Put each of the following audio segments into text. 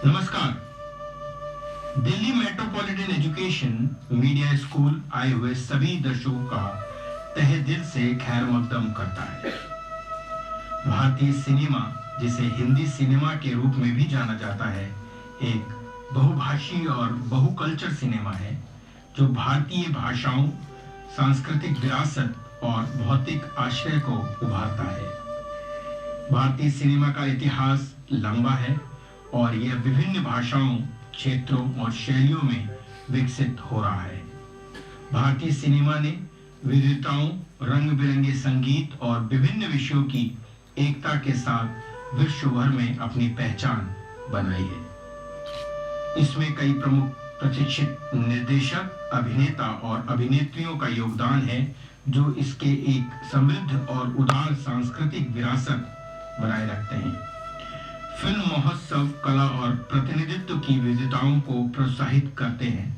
नमस्कार। Delhi metropolitan education media school आए हुए सभी दर्शकों का तहे दिल से खैर मकदम करता है। भारतीय सिनेमा, जिसे हिंदी सिनेमा के रूप में भी जाना जाता है, एक बहुभाषी और बहुकल्चर सिनेमा है जो भारतीय भाषाओं, सांस्कृतिक विरासत और भौतिक आश्रय को उभारता है। भारतीय सिनेमा का इतिहास लंबा है और यह विभिन्न भाषाओं, क्षेत्रों और शैलियों में विकसित हो रहा है। भारतीय सिनेमा ने विविधताओं, रंग बिरंगे संगीत और विभिन्न विषयों की एकता के साथ विश्व भर में अपनी पहचान बनाई है। इसमें कई प्रमुख प्रशिक्षित निर्देशक, अभिनेता और अभिनेत्रियों का योगदान है जो इसके एक समृद्ध और उदार सांस्कृतिक विरासत बनाए रखते हैं। फिल्म महोत्सव कला और प्रतिनिधित्व की विविधताओं को प्रोत्साहित करते हैं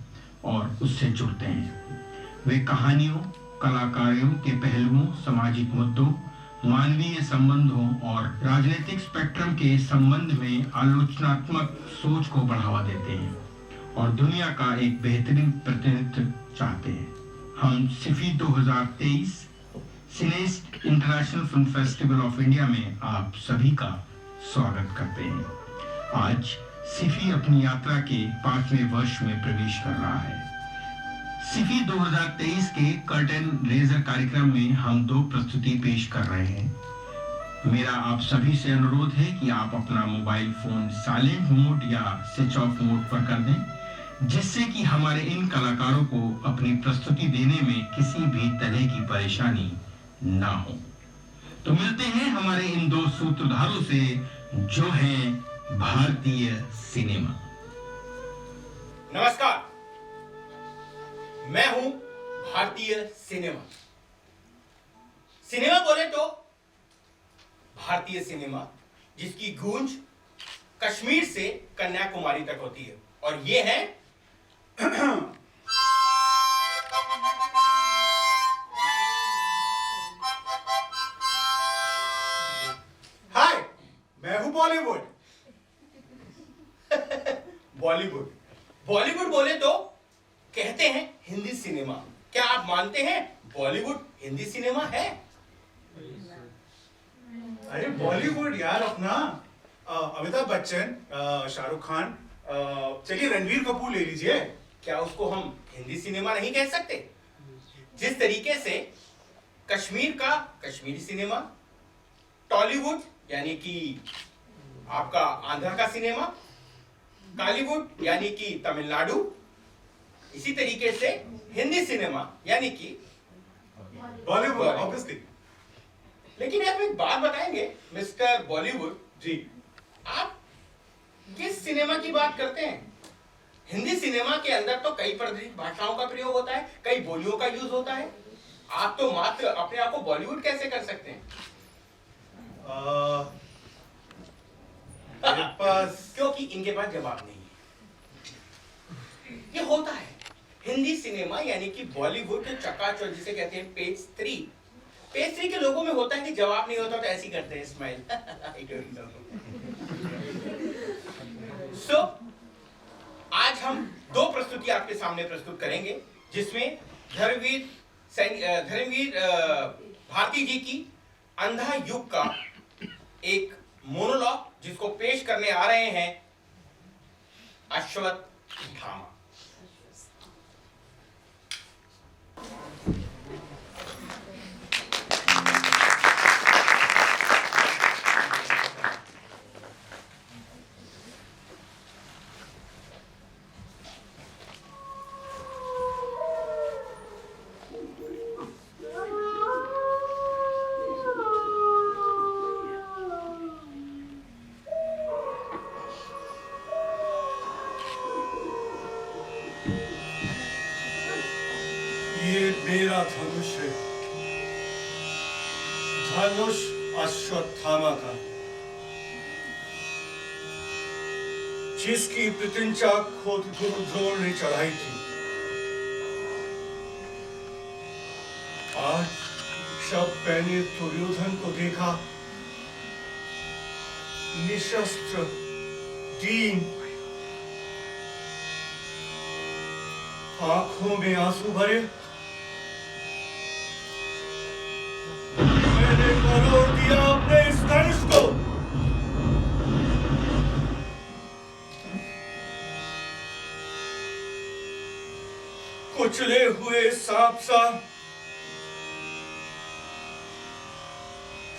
और उससे जुड़ते हैं। वे कहानियों, कलाकारों के पहलुओं, सामाजिक मुद्दों, मानवीय संबंधों और राजनीतिक स्पेक्ट्रम के संबंध में आलोचनात्मक सोच को बढ़ावा देते हैं और दुनिया का एक बेहतरीन प्रतिनिधित्व चाहते हैं। हम CIFFI 2023 Cinest international film festival of India में आप सभी का स्वागत करते हैं। आज सिफी अपनी यात्रा के 5वें वर्ष में प्रवेश कर रहा है। सिफी 2023 के कर्टन रेजर कार्यक्रम में हम 2 प्रस्तुति पेश कर रहे हैं। मेरा आप सभी से अनुरोध है कि आप अपना मोबाइल फोन साइलेंट मोड या स्विच ऑफ मोड पर कर दें, जिससे कि हमारे इन कलाकारों को अपनी प्रस्तुति देने में किसी भी तरह की परेशानी ना हो। तो मिलते हैं हमारे इन 2 सूत्रधारों से जो हैं भारतीय सिनेमा। नमस्कार, मैं हूं भारतीय सिनेमा। सिनेमा बोले तो भारतीय सिनेमा, जिसकी गूंज कश्मीर से कन्याकुमारी तक होती है, और ये है हाय, मैं हूं बॉलीवुड। बॉलीवुड बॉलीवुड बोले तो कहते हैं हिंदी सिनेमा। क्या आप मानते हैं बॉलीवुड हिंदी सिनेमा है? अरे बॉलीवुड यार, अपना अमिताभ बच्चन, शाहरुख खान, चलिए रणवीर कपूर ले लीजिए। क्या उसको हम हिंदी सिनेमा नहीं कह सकते? जिस तरीके से कश्मीर का कश्मीरी सिनेमा, टॉलीवुड यानी कि आपका आंध्र का सिनेमा, कॉलीवुड यानी कि तमिलनाडु, इसी तरीके से हिंदी सिनेमा यानी कि बॉलीवुड ऑब्वियसली। लेकिन आप एक बात बताएंगे मिस्टर बॉलीवुड जी, आप किस सिनेमा की बात करते हैं? हिंदी सिनेमा के अंदर तो कई प्रादेशिक भाषाओं का प्रयोग होता है, कई बोलियों का यूज होता है। आप तो मात्र अपने आप को बॉलीवुड कैसे कर सकते हैं? मेरे पास क्योंकि इनके पास जवाब नहीं है। ये होता है हिंदी सिनेमा यानी कि बॉलीवुड जो चकाचौंध जिसे कहते हैं पेज 3 के लोगों में होता है कि जवाब नहीं होता तो ऐसे ही करते हैं, स्माइल। सो आज हम 2 प्रस्तुति आपके सामने प्रस्तुत करेंगे, जिसमें धर्मवीर भारती जी की अंधा युग का एक मोनोलॉग, जिसको पेश करने आ रहे हैं अश्वत्थामा। ये मेरा धनुष है, धनुष अश्वत्थामा का, जिसकी प्रतिंचा खुद गुरु द्रोण ने चढ़ाई थी। आज शब पहने दुर्योधन को देखा, निशस्त्र, दीन आंखों में आंसू भरे मैंने मरोड़ दिया अपने इस धनुष को। कुचले हुए सांप सा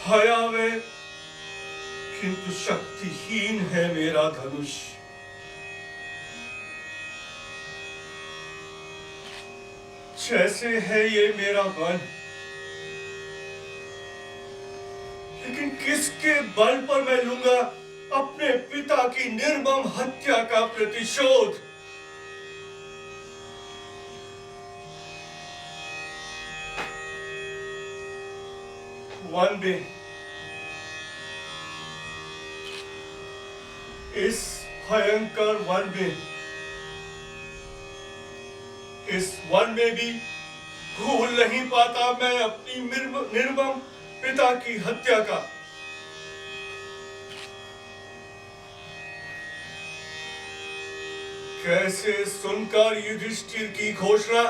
भयावह किंतु शक्तिहीन है मेरा धनुष। जैसे है ये मेरा मन, लेकिन किसके बल पर मैं लूंगा अपने पिता की निर्मम हत्या का प्रतिशोध। वन में इस भयंकर वन में, इस वन में भी भूल नहीं पाता मैं अपनी निर्मम पिता की हत्या का। कैसे सुनकर युधिष्ठिर की घोषणा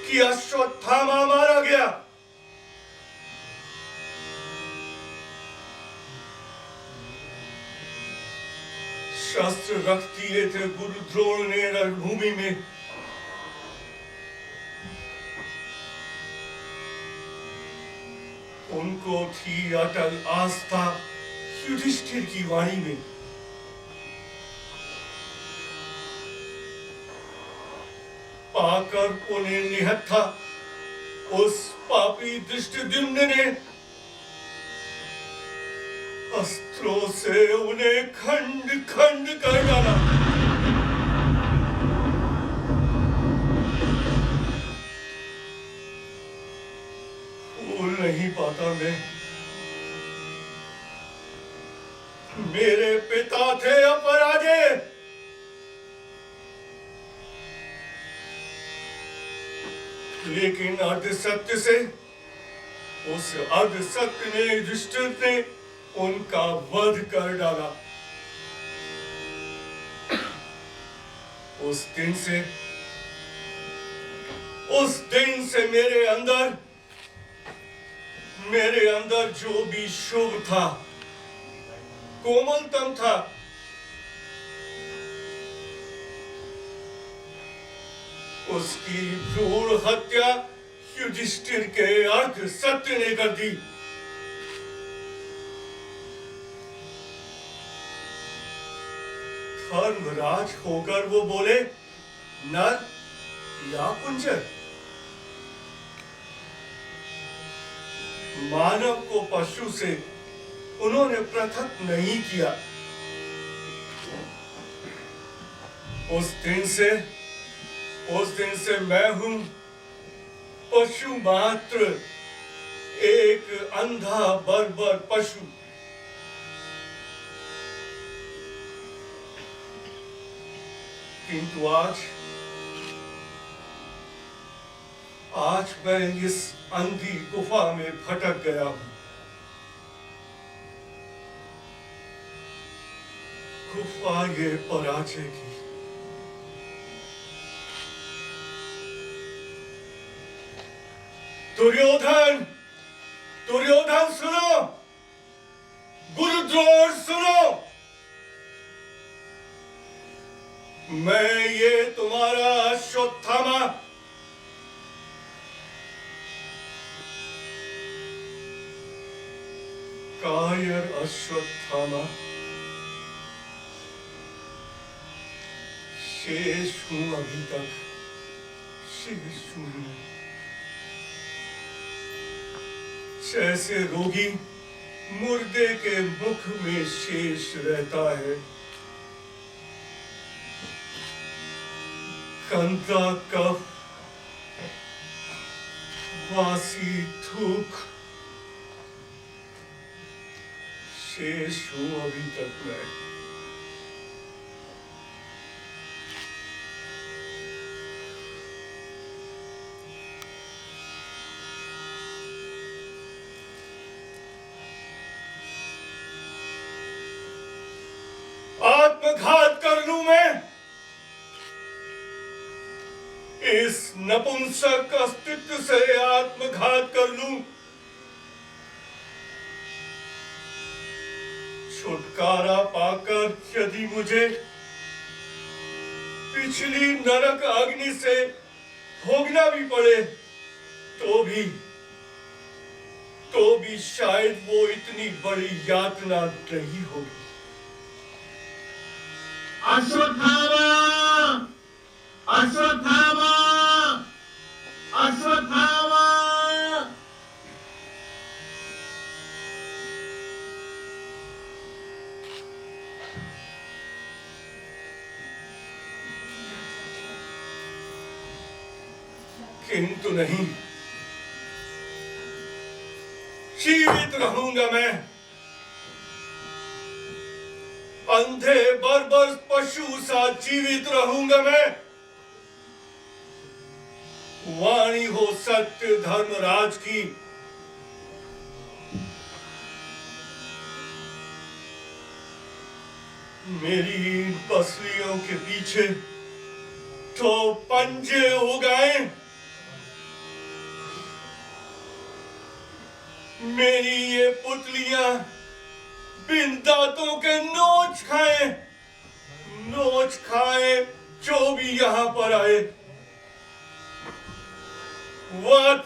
कि अश्वत्थामा मारा गया, शस्त्र रख दिए थे गुरु द्रोण ने रणभूमि में। उनको थी अटल आस्था युधिष्ठिर की वाणी में। पाकर उन्हें निहत्था उस पापी दृष्टद्युम्न ने अस्त्रों से उन्हें खंड खंड कर डाला। भूल नहीं पाता मैं, मेरे पिता थे अपराजेय, लेकिन अर्ध सत्य से, उस अर्ध सत्य ने युधिष्ठिर ने उनका वध कर डाला। उस दिन से मेरे अंदर जो भी शुभ था, कोमलतम था, उसकी भ्रूण हत्या युधिष्ठिर के अर्ध सत्य ने कर दी। धर्मराज होकर वो बोले, नर या कुंजर, मानव को पशु से उन्होंने पृथक नहीं किया। उस दिन से मैं हूं पशु मात्र, एक अंधा बर्बर पशु। किंतु आज मैं इस अंधी गुफा में भटक गया हूं। गुफा ये पराजय की, दुर्योधन सुनो, गुरुद्रोण सुनो, मैं ये तुम्हारा अश्वत्थामा कायर अश्वत्थामा शेष हूं, अभी तक शेष हूं। जैसे रोगी मुर्दे के मुख में शेष रहता है, गंदा कफ, वासी थूक, शेष हूं अभी तक मैं। आत्मघात कर लूं मैं, इस नपुंसक अस्तित्व से आत्मघात कर लूं, छुटकारा पाकर यदि मुझे पिछली नरक अग्नि से भोगना भी पड़े तो भी शायद वो इतनी बड़ी यातना नहीं होगी। अश्वत्थामा! अश्वत्थामा! अश्वत्थामा! किंतु नहीं, जीवित रहूंगा मैं। अंधे बर्बर पशु सा जीवित रहूंगा मैं। वाणी हो सत्य धर्मराज की, मेरी इन पसलियों के पीछे तो पंजे उगाए, मेरी ये पुतलियां बिन दांतों के नोच खाए जो भी यहां पर आए। वध,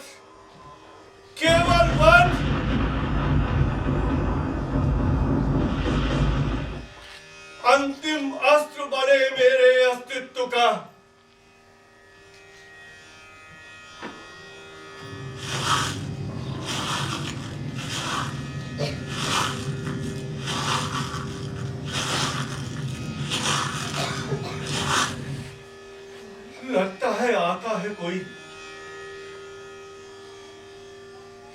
केवल वध। अंतिम अस्त्र बने मेरे अस्तित्व का। लगता है आता है कोई,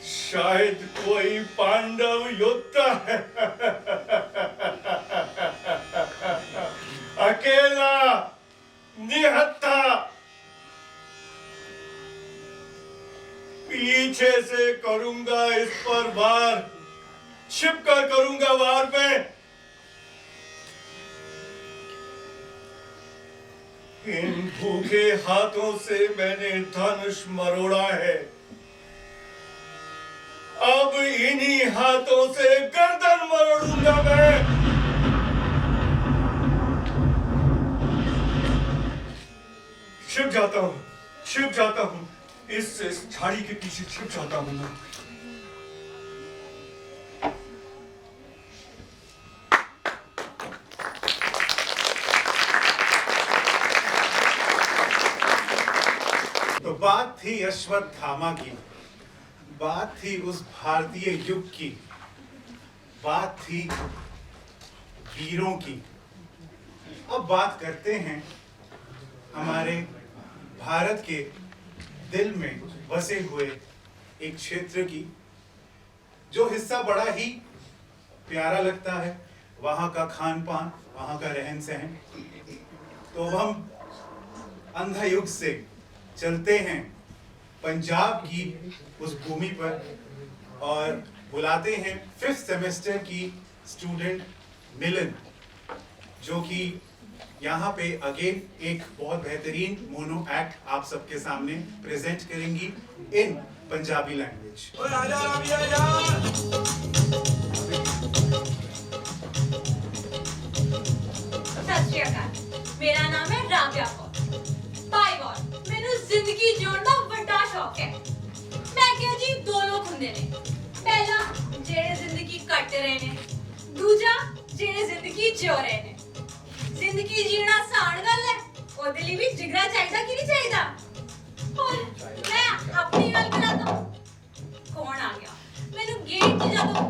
शायद कोई पांडव योद्धा है। अकेला, निहत्था, पीछे से करूंगा इस पर वार, छिपकर करूंगा वार पे। इन भूखे हाथों से मैंने धनुष मरोड़ा है, अब इन्हीं हाथों से गर्दन मरोड़ूंगा मैं। छिप जाता हूं, इस झाड़ी के पीछे छिप जाता हूं मैं। तो बात थी अश्वत्थामा की, बात थी उस भारतीय युग की, बात थी वीरों की। अब बात करते हैं हमारे भारत के दिल में बसे हुए एक क्षेत्र की, जो हिस्सा बड़ा ही प्यारा लगता है, वहाँ का खान पान, वहाँ का रहन सहन। तो अब हम अंधा युग से चलते हैं पंजाब की उस भूमि पर और बुलाते हैं 5th सेमेस्टर की स्टूडेंट मिलन, जो कि यहाँ पे अगेन एक बहुत बेहतरीन मोनो एक्ट आप सबके सामने प्रेजेंट करेंगी इन पंजाबी लैंग्वेज। सत श्री अकाल, मेरा नाम है राव्या कौर। बाय गॉड, मैंने जिंदगी जीण दा बड़ा शौक है। मैं क्या जी दो लोग हुंदे ने, पहला जेड़े जिंदगी कट रहे ने, दूजा जेड़े जिंदगी जियो रहे ने। जिंदगी जीना आसान गल है, ओदे लिए भी जिगरा चाहिदा कि नहीं चाहिदा। और मैं अपनी गल करा दूं, कौन आ गया मैनू गेट च जदों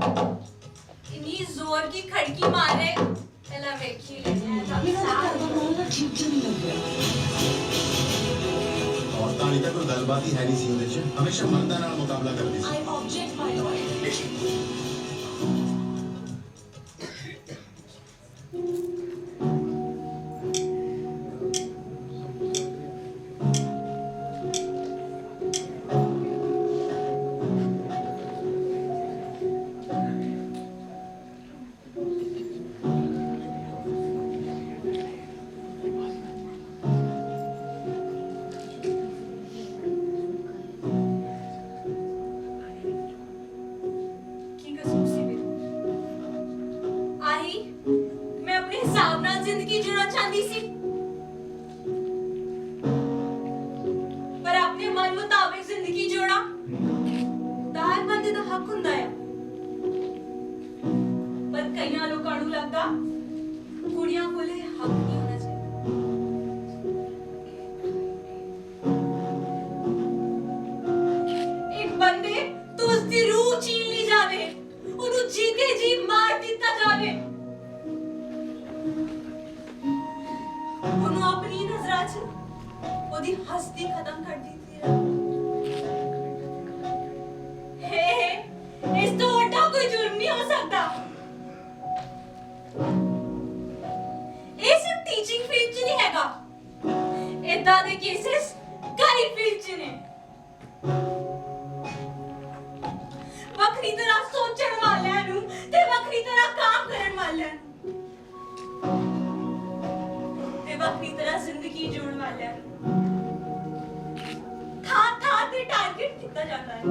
इतनी जोर की खड़की मारे, पहला वेखी लेने औरतां हाली तक कोई गलबात ही है नहीं सी ਉਹਦੇ ਚ हमेशा मर्दां ਨਾਲ मुकाबला करदी सी। I object my lord. हक नहीं होना चाहिए। एक बंदे तो उसकी रूह छीन ली जावे, ਉਹਨੂੰ ਜੀਤੇ ਜੀ ਮਾਰ ਦਿੱਤਾ ਜਾਵੇ, ਉਹਨੂੰ ਆਪਣੀ ਨਜ਼ਰਾਂ 'ਚ ਉਹਦੀ ਹਸਤੀ ਖਤਮ ਕਰ ਦਿੱਤੀ ਹੈ। ਇਸ ਤੋਂ ਵੱਡਾ ਕੋਈ ਜੁਰਮ ਨਹੀਂ ਹੋ ਸਕਦਾ। ਇਹ ਸਿਰਫ ਟੀਚਿੰਗ ਫੀਲਡ 'ਚ ਨਹੀਂ ਹੈਗਾ, ਏਦਾਂ ਦੇ ਕੇਸਿਸ ਕਈ ਫੀਲਡ 'ਚ ਨੇ। ਵੱਖਰੀ ਤਰ੍ਹਾਂ ਸੋਚਣ ਵਾਲਿਆਂ ਨੂੰ ਤੇ ਵੱਖਰੀ ਤਰ੍ਹਾਂ ਕੰਮ ਕਰਨ ਵਾਲਿਆਂ ਨੂੰ ਤੇ ਵੱਖਰੀ ਤਰ੍ਹਾਂ ਜ਼ਿੰਦਗੀ ਜਿਉਣ ਵਾਲਿਆਂ ਨੂੰ ਥਾਂ ਥਾਂ ਤੇ ਟਾਰਗੇਟ ਕੀਤਾ ਜਾਂਦਾ ਹੈ।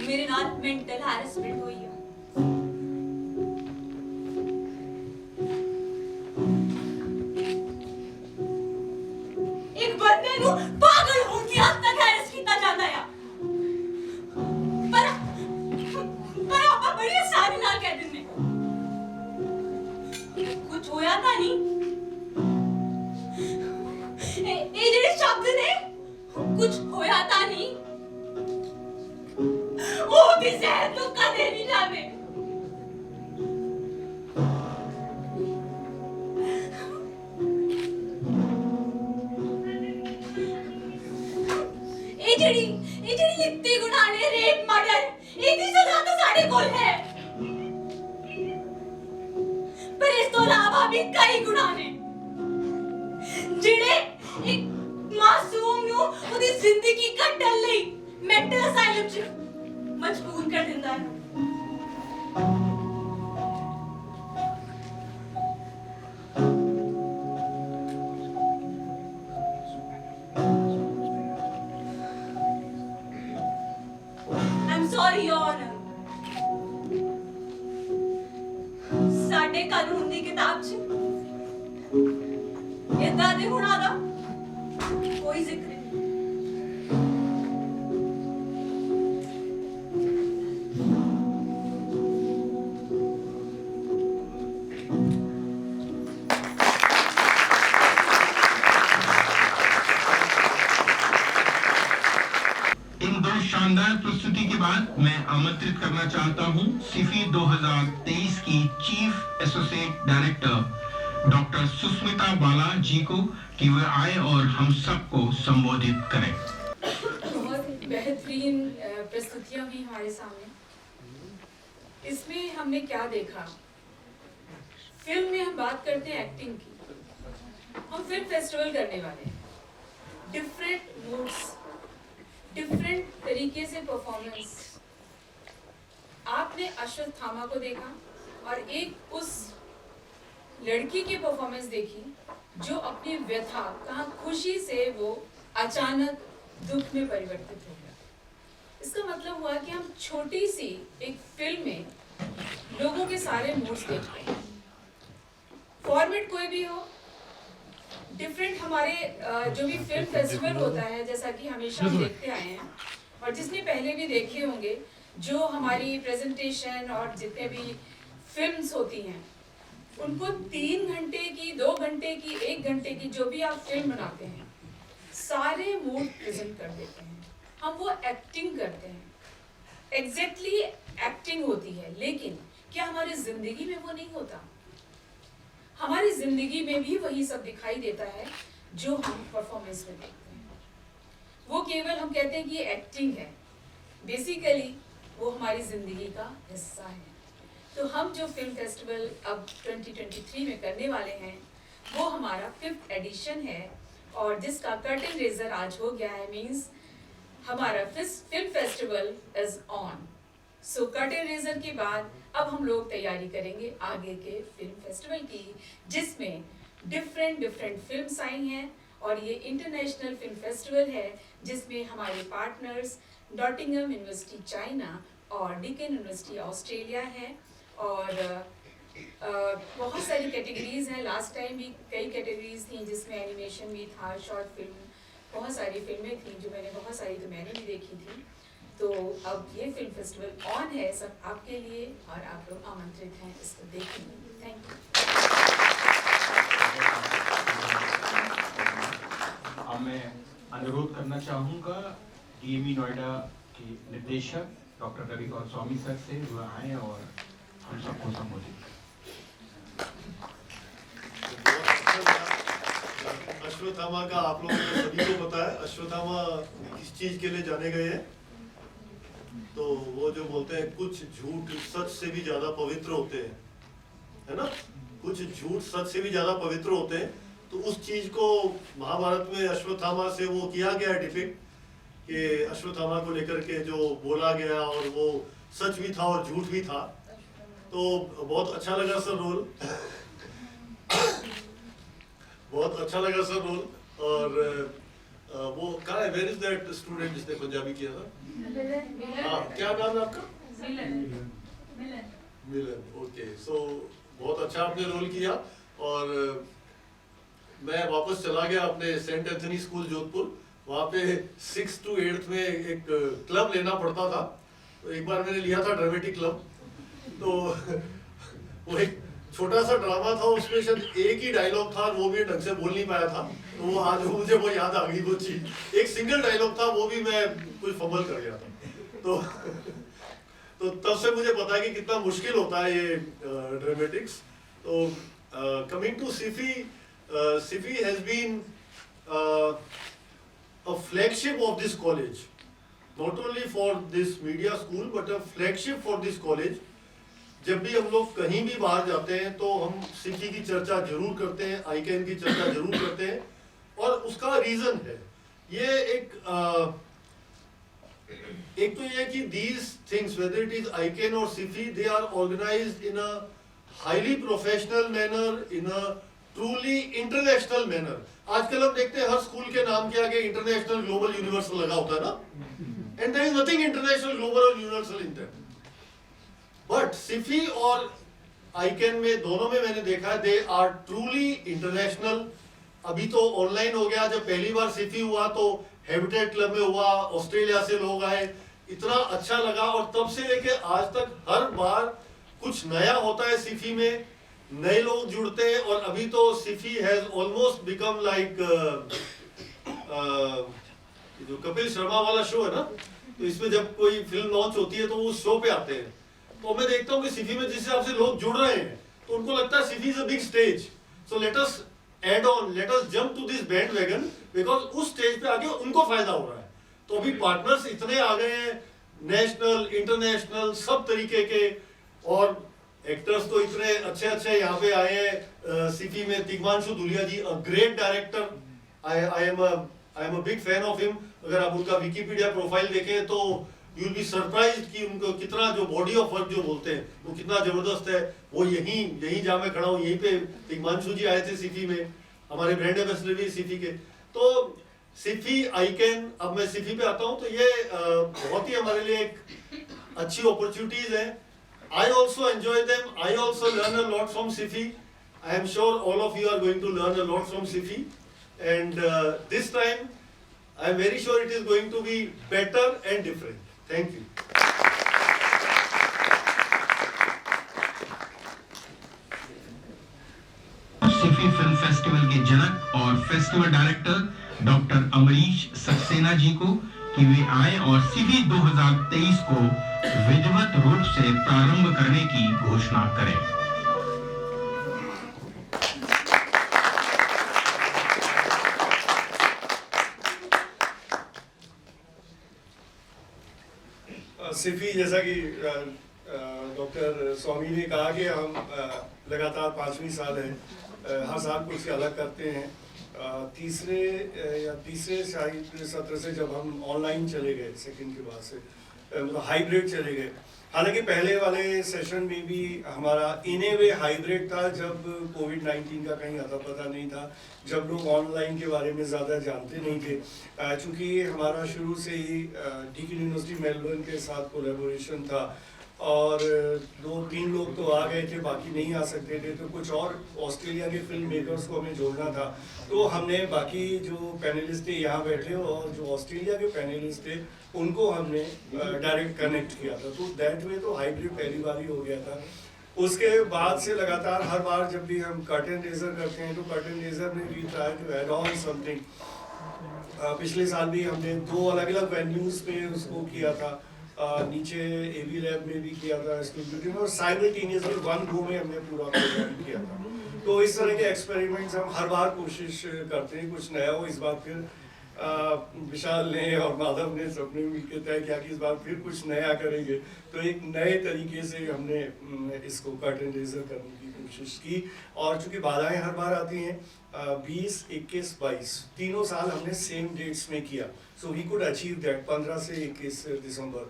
ਮੇਰੇ ਨਾਲ ਮੈਂਟਲ ਹੈਰੈਸਮੈਂਟ ਹੋਈ ਹੈ। ਇੱਕ ਬੰਦੇ ਨੂੰ ਪਾਗਲ ਹੋਣ ਦੀ ਹੱਦ ਤੱਕ ਹੈਰੈਸ ਕੀਤਾ ਜਾਂਦਾ ਹੈ। ਪਰ ਆਪਾਂ ਬੜੀ ਆਸਾਨੀ ਨਾਲ ਕਹਿ ਦਿੰਦੇ ਕੁਝ ਹੋਇਆ ਤਾਂ ਨਹੀਂ। ਇਹ ਜਿਹੜੇ ਸ਼ਬਦ ਨੇ ਕੁਝ ਹੋਇਆ ਤਾਂ ਨਹੀਂ, ਉਹ ਵੀ ਜ਼ਹਿਰ ਨੂੰ ਕਦੇ ਨਹੀਂ ਜਾਵੇ। ਇਹ ਜਿਹੜੀ ਲਿਖਤੀ ਗੁਨਾਹ ਨੇ, ਰੇਪ, ਮਰਡਰ, ਇਹਦੀ ਸਜ਼ਾ ਤਾਂ ਸਾਡੇ ਕੋਲ ਹੈ, ਪਰ ਇਸ ਤੋਂ ਇਲਾਵਾ ਵੀ ਕਈ ਗੁਨਾਹ ਨੇ ਜਿਹੜੇ ਇੱਕ ਮਾਸੂਮ ਨੂੰ ਉਹਦੀ ਜ਼ਿੰਦਗੀ ਕੱਟਣ ਲਈ ਮੈਂਟਲ ਅਸਾਈਲਮ 'ਚ ਮਜਬੂਰ ਕਰ ਦਿੰਦਾ ਹੈ। Sorry, Your Honor. ਸਾਡੇ ਕਾਨੂੰਨ ਦੀ ਕਿਤਾਬ 'ਚ ਏਦਾਂ ਦੇ ਗੁਨਾਹ ਦਾ ਕੋਈ ਜ਼ਿਕਰ ਨਹੀਂ। इन दो शानदार प्रस्तुति के बाद मैं आमंत्रित करना चाहता हूं सिफी 2023 की chief associate director doctor Susmita Bala ji को कि वे आए और हम सबको संबोधित करें। बहुत बेहतरीन प्रस्तुतियां हुई हमारे सामने। इसमें हमने क्या देखा? फिल्म में हम बात करते हैं एक्टिंग की। हम फिल्म फेस्टिवल करने वाले हैं, डिफरेंट मूड्स, डिफरेंट तरीके से परफॉर्मेंस। आपने अश्वत्थामा को देखा और एक उस लड़की की परफॉर्मेंस देखी जो अपनी व्यथा, कहाँ खुशी से वो अचानक दुख में परिवर्तित हो गया। इसका मतलब हुआ कि हम छोटी सी एक फिल्म में लोगों के सारे मूड्स देखते हैं। फॉर्मेट कोई भी हो, डिफरेंट हमारे जो भी फिल्म फेस्टिवल होता है, जैसा कि हमेशा हम देखते आए हैं और जिसने पहले भी देखे होंगे, जो हमारी प्रेजेंटेशन और जितने भी फिल्म्स होती हैं उनको 3 घंटे की, 2 घंटे की, 1 घंटे की, जो भी आप फिल्म बनाते हैं, सारे मूड प्रेजेंट कर देते हैं। हम वो एक्टिंग करते हैं, एग्जैक्टली एक्टिंग होती है। लेकिन क्या हमारी जिंदगी में वो नहीं होता? हमारी जिंदगी में भी वही सब दिखाई देता है जो हम परफॉर्मेंस में देखते हैं। वो केवल हम कहते हैं कि ये एक्टिंग है, बेसिकली वो हमारी जिंदगी का हिस्सा है। तो हम जो फिल्म फेस्टिवल अब 2023 में करने वाले हैं वो हमारा 5th एडिशन है और जिसका कर्टन रेजर आज हो गया है। मींस हमारा film festival is on. So curtain raiser के बाद अब हम लोग तैयारी करेंगे आगे के फिल्म फेस्टिवल की, जिसमें डिफरेंट फिल्म्स आई हैं और ये इंटरनेशनल फिल्म फेस्टिवल है जिसमें हमारे पार्टनर्स नॉटिंघम यूनिवर्सिटी चाइना और डिकन यूनिवर्सिटी ऑस्ट्रेलिया है। और बहुत सारी कैटेगरीज हैं। लास्ट टाइम भी कई कैटेगरीज थी जिसमें एनिमेशन भी था, शॉर्ट फिल्म, बहुत सारी फिल्में थी जो बहुत सारी तो मैंने भी देखी थी। तो अब ये फिल्म फेस्टिवल ऑन है सब आपके लिए और आप लोग आमंत्रित हैं इसको देखने के लिए। Thank you. अब मैं अनुरोध करना चाहूँगा डीएमई नोएडा के निर्देशक डॉक्टर रवि गोस्वामी सर से, वह आए और हम सबको संबोधित करें। अश्वत्थामा का आप लोगों को सभी को पता है। अश्वत्थामा किस चीज के लिए जाने गए हैं? तो वो जो बोलते हैं कुछ झूठ सच से भी ज्यादा पवित्र होते हैं, है ना? कुछ झूठ सच से भी ज्यादा पवित्र होते हैं। तो उस चीज को महाभारत में अश्वत्थामा से वो किया गया डिपिक्ट कि अश्वत्थामा को लेकर के जो बोला गया और वो सच भी था और झूठ भी था। तो बहुत अच्छा लगा सर रोल, बहुत अच्छा लगा सर रोल। और वो कहाँ है, वेयर इज दैट स्टूडेंट जिसने पंजाबी किया था? हाँ, क्या नाम है आपका? मिलन। ओके, सो बहुत अच्छा आपने रोल किया। और मैं वापस चला गया अपने सेंट एंथनी स्कूल जोधपुर। वहाँ पे 6th to 8th में एक क्लब लेना पड़ता था। तो एक बार मैंने लिया था ड्रामेटिक क्लब। तो वो एक छोटा सा ड्रामा था, उसमें शायद एक ही डायलॉग था, वो भी ढंग से बोल नहीं पाया था। तो वो आज मुझे वो याद आ गई वो चीज। एक सिंगल डायलॉग था, वो भी मैं कुछ फंबल कर गया था। तो तब से मुझे पता है कि कितना मुश्किल होता है ये ड्रामेटिक्स। तो कमिंग टू सिफी, सिफी has been a flagship of this college, not only for this media school but a flagship for this college. जब भी हम लोग कहीं भी बाहर जाते हैं तो हम सिफी की चर्चा जरूर करते हैं, आईकैन की चर्चा जरूर करते हैं। और उसका रीजन है ये एक तो ये कि these things, whether it is आईकैन और Sify, they are organized in a highly professional manner, in a truly international manner. आजकल हम देखते हैं हर स्कूल के नाम के आगे इंटरनेशनल, ग्लोबल, यूनिवर्सल लगा होता है ना, and there is nothing international, global और universal in that. But CIFFI और आईकैन में दोनों में मैंने देखा है दे आर ट्रूली इंटरनेशनल। अभी तो ऑनलाइन हो गया, जब पहली बार सिफी हुआ तो हैबिटेट क्लब में हुआ, ऑस्ट्रेलिया से लोग आए, इतना अच्छा लगा। और तब से लेके आज तक हर बार कुछ नया होता है सिफी में, नए लोग जुड़ते हैं। और अभी तो Sify has almost become like जो कपिल शर्मा वाला शो है ना, तो इसमें जब कोई फिल्म लॉन्च होती है तो वो शो पे आते हैं। तो मैं देखता हूँ कि सिफी में जिस हिसाब से लोग जुड़ रहे हैं तो उनको लगता है सिफी is a big stage, so let us add on, let us jump to this bandwagon, because उस स्टेज पे आके उनको फायदा हो रहा है। तो अभी पार्टनर्स इतने आ गए हैं, नेशनल, इंटरनेशनल, सब तरीके के। और एक्टर्स तो इतने अच्छे अच्छे यहाँ पे आए हैं सिफी में। Tigmanshu Dhulia ji, a great director, I am a big fan of him. अगर आप उनका विकिपीडिया प्रोफाइल देखें तो यू विल बी सरप्राइज्ड कि उनको कितना जो बॉडी ऑफ वर्क जो बोलते हैं वो कितना जबरदस्त है। वो यहीं जहाँ मैं खड़ा हूँ यहीं पे तिग्मांशु जी आए थे सिफी में, हमारे ब्रांड एम्बेसडर भी सिफी के। तो सिफी, आईकैन, अब मैं सिफी पे आता हूँ तो ये बहुत ही हमारे लिए एक अच्छी अपॉर्चुनिटीज है। I also enjoy them. I also learn a lot from SIFI. I am sure all of you are going to learn a lot from SIFI. And this time, I am very sure it is going to be better and different. Thank you. CIFFI film festival के जनक और festival director doctor Amrish Saxena ji को कि वे आए और सिफी 2023 को विधिवत रूप से प्रारंभ करने की घोषणा करें। सिफी, जैसा कि डॉक्टर स्वामी ने कहा कि हम लगातार 5वीं साल है, हर साल कुछ अलग करते हैं। तीसरे शायद सत्र से जब हम ऑनलाइन चले गए, सेकंड के बाद से मतलब हाइब्रिड चले गए। हालांकि पहले वाले सेशन में भी हमारा इन ए वे हाइब्रिड था, जब कोविड-19 का कहीं अता पता नहीं था, जब लोग ऑनलाइन के बारे में ज़्यादा जानते नहीं थे। चूँकि हमारा शुरू से ही डीकिन यूनिवर्सिटी मेलबर्न के साथ कोलैबोरेशन था, और 2-3 लोग तो आ गए थे, बाकी नहीं आ सकते थे, तो कुछ और ऑस्ट्रेलिया के फिल्म मेकर्स को हमें जोड़ना था। तो हमने बाकी जो पैनलिस्ट थे यहाँ बैठे और जो ऑस्ट्रेलिया के पैनलिस्ट थे उनको हमने डायरेक्ट कनेक्ट किया था। तो दैट वे तो हाइब्रिड पहली बार ही हो गया था। उसके बाद से लगातार हर बार जब भी हम कर्टन रेजर करते हैं तो कर्टन रेजर में भी try to add on something. पिछले साल भी हमने 2 अलग-अलग वेन्यूज पे उसको किया था। नीचे एवी लैब में भी किया था स्टूडियो में, और साइमल्टेनियसली वन गो में हमने पूरा प्रोग्राम किया था। तो इस तरह के एक्सपेरिमेंट्स हम हर बार कोशिश करते हैं कुछ नया हो। इस बार फिर विशाल ने और माधव ने सबने मिलकर तय किया कि इस बार फिर कुछ नया करेंगे। तो एक नए तरीके से हमने इसको कर्टन रेजर करने की कोशिश की। और चूंकि बाधाएं हर बार आती हैं, 20, 21, 22 तीनों साल हमने सेम डेट्स में किया। So we could achieve that 15 से 21 दिसंबर।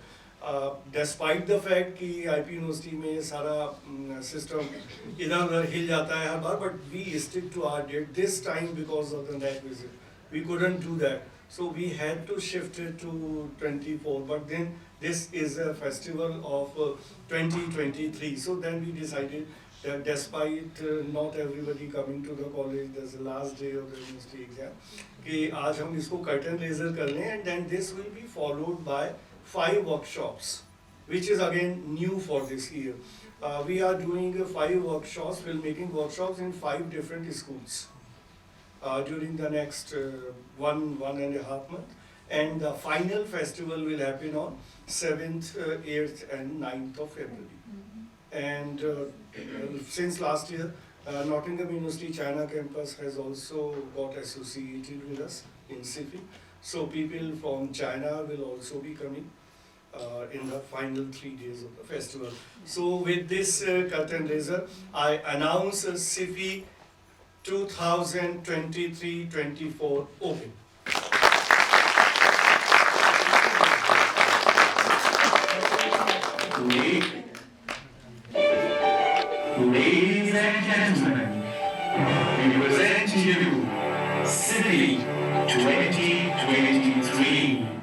डिस्पाइट द फैक्ट कि आईपी यूनिवर्सिटी में सारा सिस्टम इधर उधर हिल जाता है हर बार, but we stick to our date this time because of the net visit. We couldn't do that, so we had to shift it to 24. But then this is a festival of 2023, so then we decided that despite not everybody coming to the college, there's the last day of the university exam, कि आज हम इसको curtain raiser कर लें, and then this will be followed by 5 workshops, which is again new for this year. We are doing 5 workshops, filmmaking workshops in 5 different schools. During the next 1.5 months, and the final festival will happen on 7th, 8th and 9th of February. And since last year, Nottingham University China campus has also got associated with us in SIFI. So people from China will also be coming in the final 3 days of the festival. So with this curtain raiser, I announce SIFI 2023-24 open. Ladies and gentlemen, we present to you SIFI 2023.